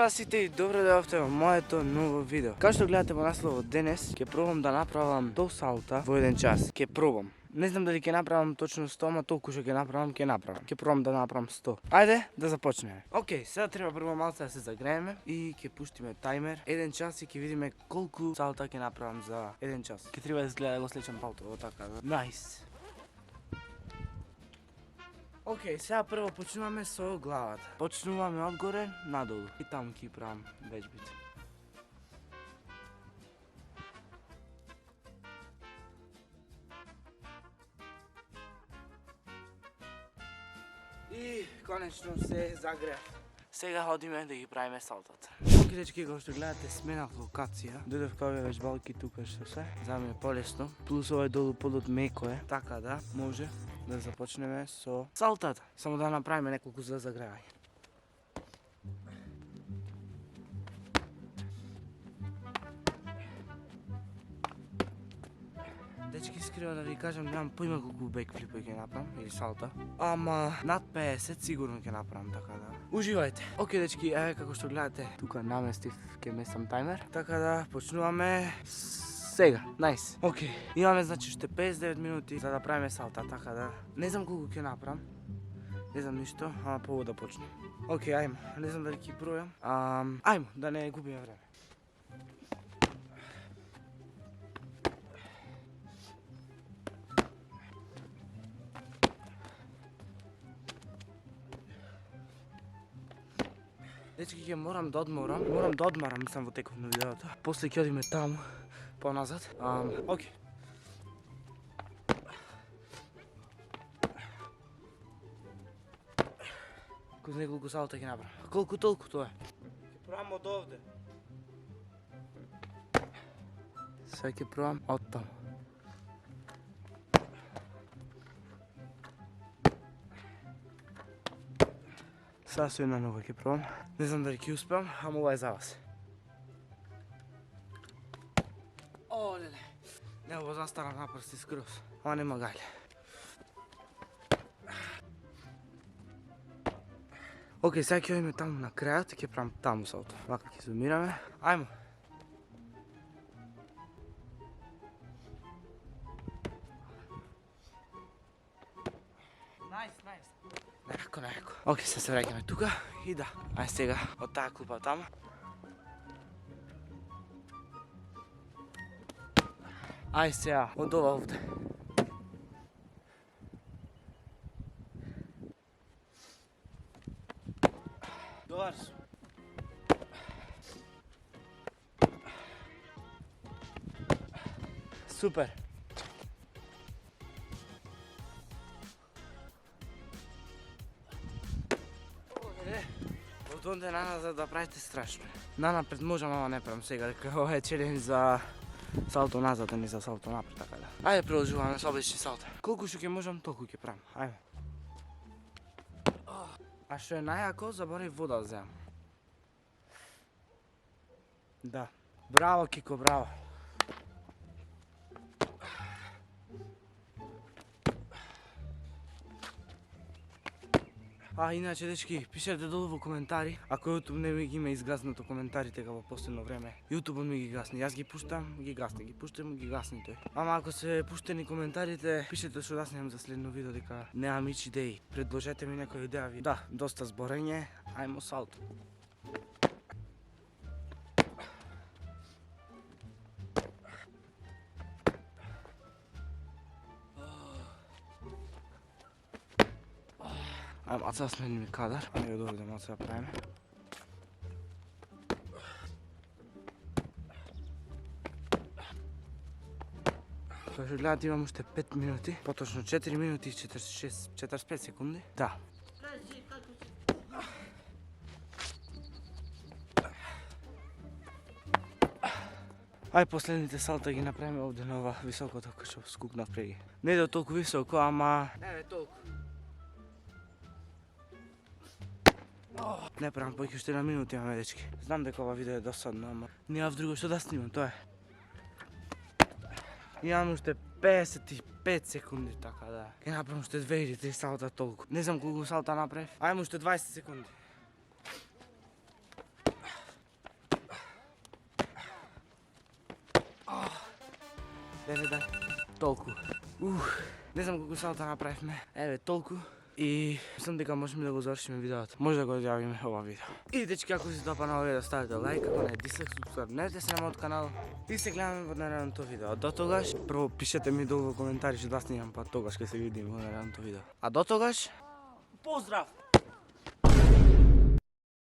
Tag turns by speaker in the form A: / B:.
A: на сите и добро дојавте во моето ново видео. Како што гледате во насловот, денес ќе пробам да направам до салта во 1 час. Ќе пробам. Не знам дали ќе направам точно 100, ама толку што ќе направам, ќе направам. Ќе пробам да направам 100. Ајде да започнеме. Океј, сега треба прво малце да се загрееме и ќе пуштиме тајмер 1 час и ќе видиме колку салта ќе направам за 1 час. Ќе треба да изгледа да го слечам палто, така. Најс. Океј, сега прво почнуваме со главата. Почнуваме одгоре надолу и таму ќе правам веžбите. И конечно се загреав. Сега ходиме да ги правиме салтата. Океј дечки, како што гледате, сменав локација. Дојдов кај овие веžбалки тука што се. За мене е полесно. Плюс овој долу подот меко е, така да може да започнеме со салтата. Само да направиме неколку за загревање. Дечки, искрено да ви кажам, немам поима колку бекфлипови ќе направам или салта. Ама над 50 сигурно ќе направам, така да. Уживајте. Океј дечки, еве како што гледате, тука наместив ќе местам тајмер. Така да почнуваме сега. Најс. Океј, имаме значи уште 59 минути за да правиме салта, така да. Не знам колку ќе направам. Не знам ништо, ама прво да почнем. Океј, ајмо. Не знам дали ќе бројам. Ајмо, да не губиме време. Дечки, ќе морам да одмарам, мислам, во текот на видеото. После ќе одиме таму, поназад. Океј. Кој знае колку салта ќе направам. Колку толку тоа е. Ќе пробам од овде. Сега ќе пробам од таму. Сега со една нога ќе пробам. Не знам дали ќе успеам, ама ова е за вас. О, леле. Не, ова застара на прсти скроз. Ама нема гајле. Океј, сега ќе одиме таму на крајот и ќе правам таму салто. Вака ќе зумираме. Ајмо. Најс. Најако. Океј, сега се враќаме тука и да. Ај сега од таа клупа таму. Ај сега од ова овде. Добар сум. Супер. Од онде наназад да правите страшно. Нанапред можам, ама не правам сега, дека ова е челендж за салто назад, а не за салто напред, така да. Ајде продолжуваме со обични салта. Колку што ќе можам, толку ќе правам. Ајде. А што е најако, заборав вода да земам. Да. Браво, Кико, браво. Иначе, дечки, пишете долу во коментари. Ако YouTube не ми ги има изгаснато коментарите во последно време, YouTube ми ги гасни. Јас ги пуштам, ги гасни, ги пуштам, ги гасни тој. Ама ако се пуштени коментарите, пишете што да снимам за следно видео, дека немам ич идеи. Предложете ми некоја идеја ви. Да, доста зборење, ајмо салто. Ајде маца да смениме кадар. Ајде да овде маца да правиме. Како што гледате, имам уште 5 минути. Поточно 4 минути и 45 секунди. Да. Ај последните салта ги направиме овде на ова високото кој што скукнав преги. Не е толку високо, ама не толку. Не правам повеќе уште една минута имаме, дечки. Знам дека ова видео е досадно, ама немав друго што да снимам, тоа е. Имам уште 55 секунди, така да. Ке направам уште 2 или 3 салта толку. Не знам колку салта направив. Ајмо уште 20 секунди. дай. Толку. Не знам колку салта направивме. Еве, толку. И мислам дека можеме да го завршиме видеото. Може да го одјавиме ова видео. И дечки, ако си допадна овие да ставите лайк, ако не дислайк, субскрабнете се на мојот канал. И се гледаме во наредното видео. До тогаш, прво пишете ми долу во коментари што да снимам, па тогаш ќе се видиме во наредното видео. А до тогаш, поздрав!